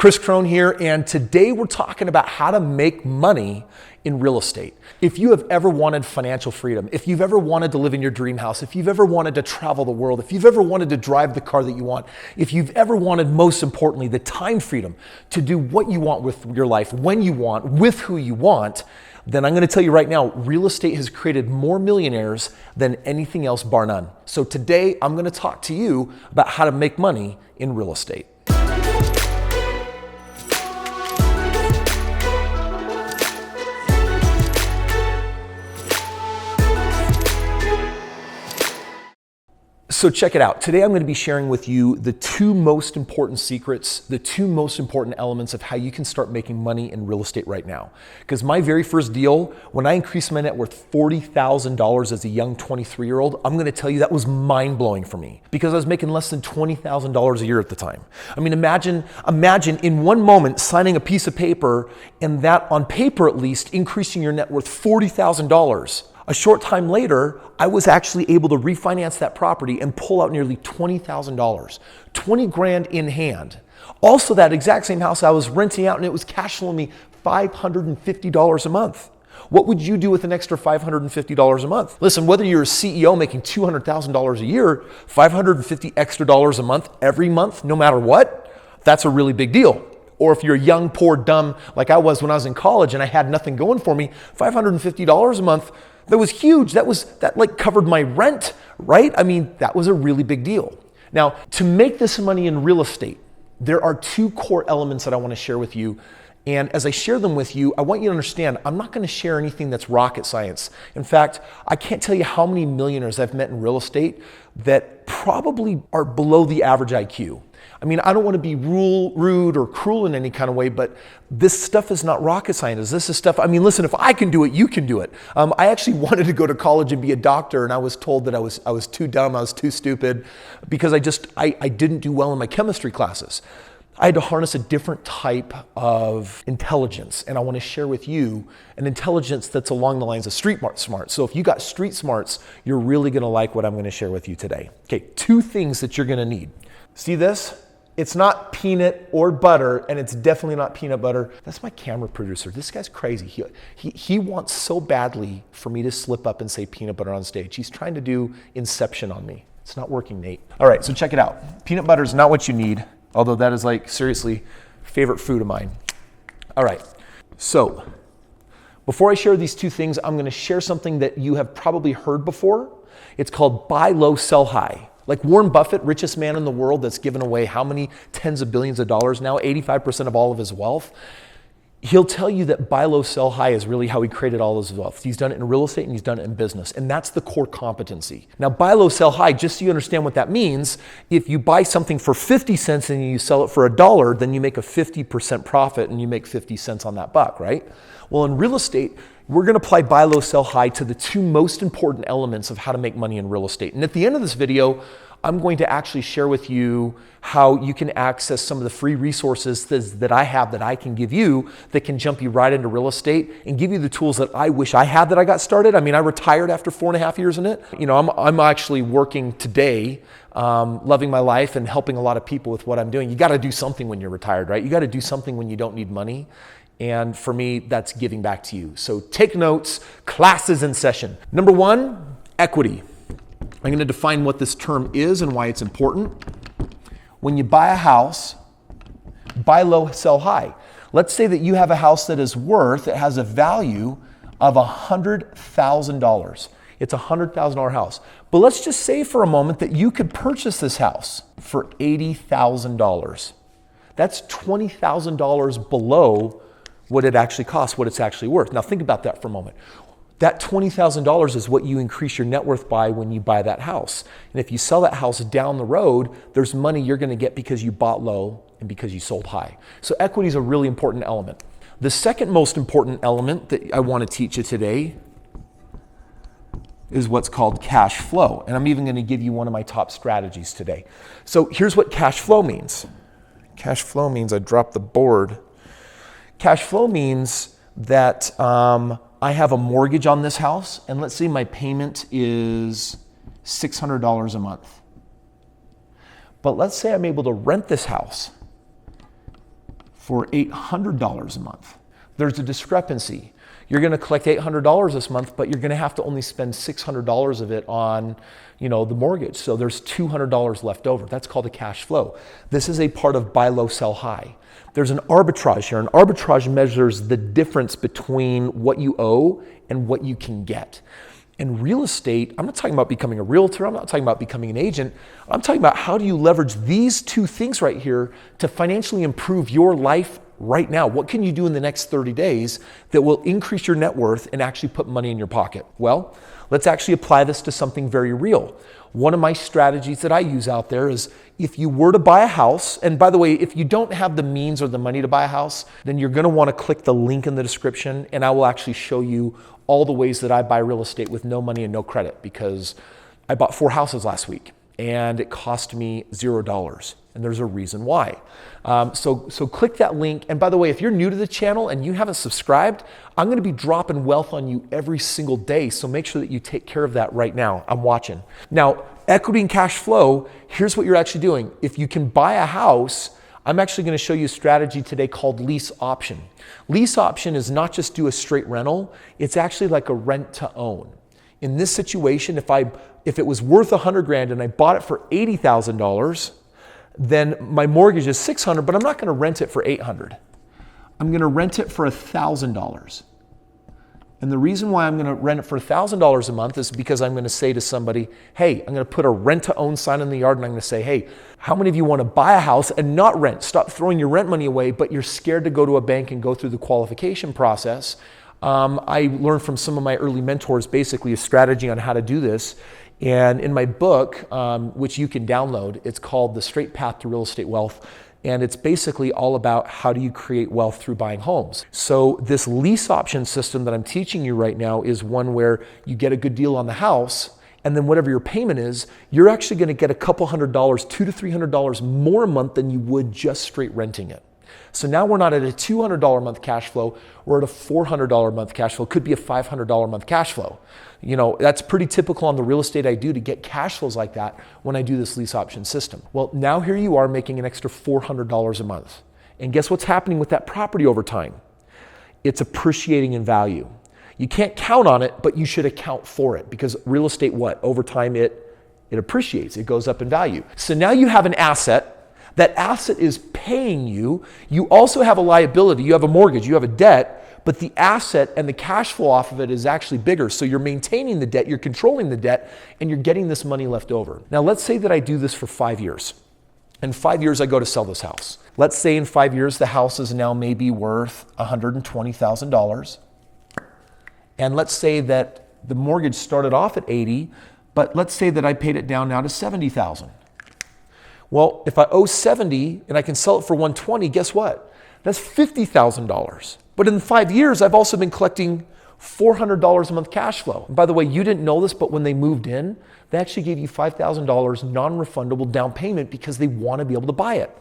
Kris Krohn here, and today we're talking about how to make money in real estate. If you have ever wanted financial freedom, if you've ever wanted to live in your dream house, if you've ever wanted to travel the world, if you've ever wanted to drive the car that you want, if you've ever wanted, most importantly, the time freedom to do what you want with your life, when you want, with who you want, then I'm going to tell you right now, real estate has created more millionaires than anything else, bar none. So today I'm going to talk to you about how to make money in real estate. So check it out. Today I'm going to be sharing with you the two most important secrets, the two most important elements of how you can start making money in real estate right now. Because my very first deal, when I increased my net worth $40,000 as a young 23-year-old, I'm going to tell you that was mind-blowing for me because I was making less than $20,000 a year at the time. I mean, imagine in one moment signing a piece of paper and that on paper at least increasing your net worth $40,000. A short time later, I was actually able to refinance that property and pull out nearly $20,000, 20 grand in hand. Also, that exact same house I was renting out and it was cash flowing me $550 a month. What would you do with an extra $550 a month? Listen, whether you're a CEO making $200,000 a year, $550 extra dollars a month, every month, no matter what, that's a really big deal. Or if you're young, poor, dumb, like I was when I was in college and I had nothing going for me, $550 a month, that was huge. That like covered my rent, right? I mean, that was a really big deal. Now, to make this money in real estate, there are two core elements that I want to share with you. And as I share them with you, I want you to understand, I'm not going to share anything that's rocket science. In fact, I can't tell you how many millionaires I've met in real estate that probably are below the average IQ. I mean, I don't want to be rude or cruel in any kind of way, but this stuff is not rocket science. This is stuff, I mean, listen, if I can do it, you can do it. I actually wanted to go to college and be a doctor, and I was told that I was too dumb, I was too stupid, because I didn't do well in my chemistry classes. I had to harness a different type of intelligence, and I want to share with you an intelligence that's along the lines of street smart. So if you got street smarts, you're really going to like what I'm going to share with you today. Okay, two things that you're going to need. See this? It's not peanut or butter, and it's definitely not peanut butter. That's my camera producer. This guy's crazy. He wants so badly for me to slip up and say peanut butter on stage. He's trying to do Inception on me. It's not working, Nate. All right, so check it out. Peanut butter is not what you need, although that is like, seriously, favorite food of mine. All right, so before I share these two things, I'm going to share something that you have probably heard before. It's called buy low, sell high. Like Warren Buffett, richest man in the world that's given away how many tens of billions of dollars now, 85% of all of his wealth. He'll tell you that buy low, sell high is really how he created all his wealth. He's done it in real estate and he's done it in business. And that's the core competency. Now, buy low, sell high, just so you understand what that means, if you buy something for 50 cents and you sell it for $1, then you make a 50% profit and you make 50 cents on that buck, right? Well, in real estate, we're going to apply buy low, sell high to the two most important elements of how to make money in real estate. And at the end of this video, I'm going to actually share with you how you can access some of the free resources that I have that I can give you that can jump you right into real estate and give you the tools that I wish I had that I got started. I mean, I retired after 4.5 years in it. You know, I'm actually working today, loving my life and helping a lot of people with what I'm doing. You got to do something when you're retired, right? You got to do something when you don't need money. And for me, that's giving back to you. So take notes, class is in session. Number one, equity. I'm going to define what this term is and why it's important. When you buy a house, buy low, sell high. Let's say that you have a house that is worth, it has a value of $100,000. It's a $100,000 house. But let's just say for a moment that you could purchase this house for $80,000. That's $20,000 below what it actually costs, what it's actually worth. Now think about that for a moment. That $20,000 is what you increase your net worth by when you buy that house. And if you sell that house down the road, there's money you're going to get because you bought low and because you sold high. So equity is a really important element. The second most important element that I want to teach you today is what's called cash flow. And I'm even going to give you one of my top strategies today. So here's what cash flow means. Cash flow means I dropped the board. Cash flow means that I have a mortgage on this house, and let's say my payment is $600 a month. But let's say I'm able to rent this house for $800 a month. There's a discrepancy. You're going to collect $800 this month, but you're going to have to only spend $600 of it on, the mortgage. So there's $200 left over. That's called a cash flow. This is a part of buy low, sell high. There's an arbitrage here. An arbitrage measures the difference between what you owe and what you can get. In real estate, I'm not talking about becoming a realtor. I'm not talking about becoming an agent. I'm talking about how do you leverage these two things right here to financially improve your life right now. What can you do in the next 30 days that will increase your net worth and actually put money in your pocket? Well, let's actually apply this to something very real. One of my strategies that I use out there is if you were to buy a house, and by the way, if you don't have the means or the money to buy a house, then you're going to want to click the link in the description, and I will actually show you all the ways that I buy real estate with no money and no credit, because I bought 4 houses last week and it cost me $0. And there's a reason why. So click that link. And by the way, if you're new to the channel and you haven't subscribed, I'm going to be dropping wealth on you every single day. So make sure that you take care of that right now. I'm watching. Now, equity and cash flow, here's what you're actually doing. If you can buy a house, I'm actually going to show you a strategy today called Lease Option. Lease Option is not just do a straight rental. It's actually like a rent to own. In this situation, if it was worth $100,000 and I bought it for $80,000, then my mortgage is $600,000, but I'm not going to rent it for $800,000. I'm going to rent it for $1,000. And the reason why I'm going to rent it for $1,000 a month is because I'm going to say to somebody, hey, I'm going to put a rent to own sign in the yard, and I'm going to say, hey, how many of you want to buy a house and not rent? Stop throwing your rent money away, but you're scared to go to a bank and go through the qualification process. I learned from some of my early mentors basically a strategy on how to do this. And in my book, which you can download, it's called The Straight Path to Real Estate Wealth. And it's basically all about how do you create wealth through buying homes. So this lease option system that I'm teaching you right now is one where you get a good deal on the house, and then whatever your payment is, you're actually going to get a couple $100, $200 to $300 more a month than you would just straight renting it. So now we're not at a $200 a month cash flow, we're at a $400 a month cash flow. Could be a $500 a month cash flow. That's pretty typical on the real estate I do to get cash flows like that when I do this lease option system. Well, now here you are making an extra $400 a month. And guess what's happening with that property over time? It's appreciating in value. You can't count on it, but you should account for it, because real estate, over time it appreciates, it goes up in value. So now you have an asset. That asset is paying you. You also have a liability. You have a mortgage, you have a debt, but the asset and the cash flow off of it is actually bigger. So you're maintaining the debt, you're controlling the debt, and you're getting this money left over. Now let's say that I do this for 5 years. In 5 years, I go to sell this house. Let's say in 5 years, the house is now maybe worth $120,000. And let's say that the mortgage started off at $80,000, but let's say that I paid it down now to $70,000. Well, if I owe $70,000 and I can sell it for $120,000, guess what? That's $50,000. But in 5 years, I've also been collecting $400 a month cash flow. And by the way, you didn't know this, but when they moved in, they actually gave you $5,000 non-refundable down payment because they want to be able to buy it.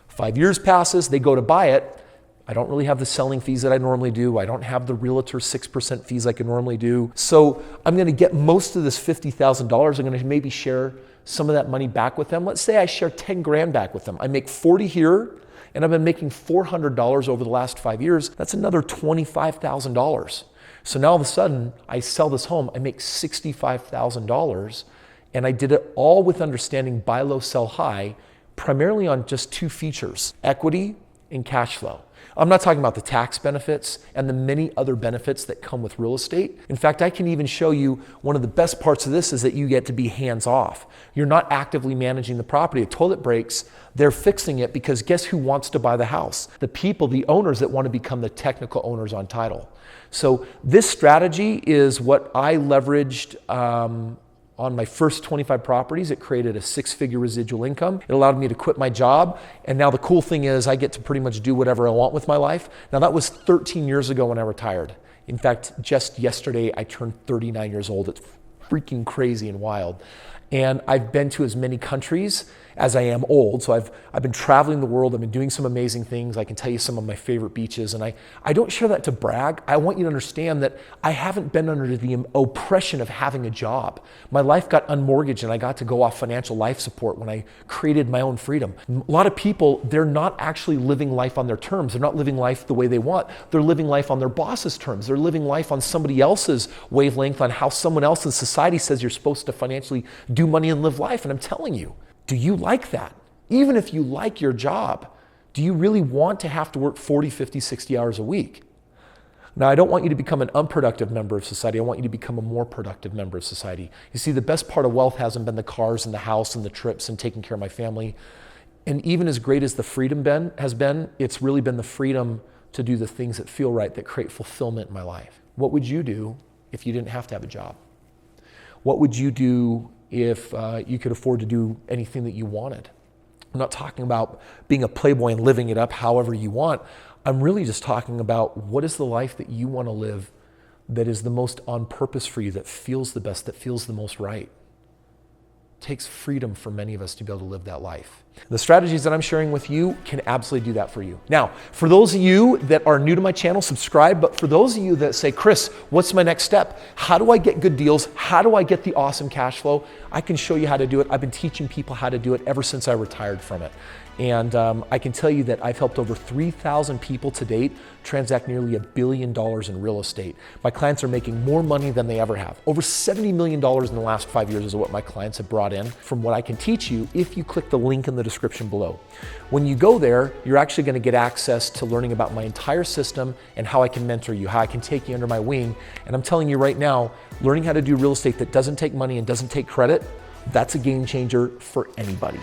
5 years passes, they go to buy it. I don't really have the selling fees that I normally do. I don't have the realtor 6% fees like I normally do. So I'm going to get most of this $50,000. I'm going to maybe share some of that money back with them. Let's say I share 10 grand back with them. I make 40 here, and I've been making $400 over the last 5 years. That's another $25,000. So now all of a sudden, I sell this home, I make $65,000, and I did it all with understanding buy low, sell high, primarily on just 2 features, equity and cash flow. I'm not talking about the tax benefits and the many other benefits that come with real estate. In fact, I can even show you one of the best parts of this is that you get to be hands off. You're not actively managing the property. A toilet breaks, they're fixing it because guess who wants to buy the house? The people, the owners that want to become the technical owners on title. So this strategy is what I leveraged on my first 25 properties. It created a 6-figure residual income. It allowed me to quit my job. And now the cool thing is I get to pretty much do whatever I want with my life. Now that was 13 years ago when I retired. In fact, just yesterday, I turned 39 years old. It's freaking crazy and wild. And I've been to as many countries as I am old. So I've been traveling the world. I've been doing some amazing things. I can tell you some of my favorite beaches. And I don't share that to brag. I want you to understand that I haven't been under the oppression of having a job. My life got unmortgaged and I got to go off financial life support when I created my own freedom. A lot of people, they're not actually living life on their terms. They're not living life the way they want. They're living life on their boss's terms. They're living life on somebody else's wavelength, on how someone else in society says you're supposed to financially do money and live life. And I'm telling you, do you like that? Even if you like your job, do you really want to have to work 40, 50, 60 hours a week? Now, I don't want you to become an unproductive member of society. I want you to become a more productive member of society. You see, the best part of wealth hasn't been the cars and the house and the trips and taking care of my family. And even as great as the freedom has been, it's really been the freedom to do the things that feel right, that create fulfillment in my life. What would you do if you didn't have to have a job? What would you do if you could afford to do anything that you wanted? I'm not talking about being a playboy and living it up however you want. I'm really just talking about what is the life that you want to live that is the most on purpose for you, that feels the best, that feels the most right. It takes freedom for many of us to be able to live that life. The strategies that I'm sharing with you can absolutely do that for you. Now, for those of you that are new to my channel, subscribe. But for those of you that say, Kris, what's my next step? How do I get good deals? How do I get the awesome cash flow? I can show you how to do it. I've been teaching people how to do it ever since I retired from it. And I can tell you that I've helped over 3,000 people to date transact nearly $1 billion in real estate. My clients are making more money than they ever have. Over $70 million in the last 5 years is what my clients have brought in from what I can teach you if you click the link in the description below. When you go there, you're actually going to get access to learning about my entire system and how I can mentor you, how I can take you under my wing. And I'm telling you right now, learning how to do real estate that doesn't take money and doesn't take credit, that's a game changer for anybody.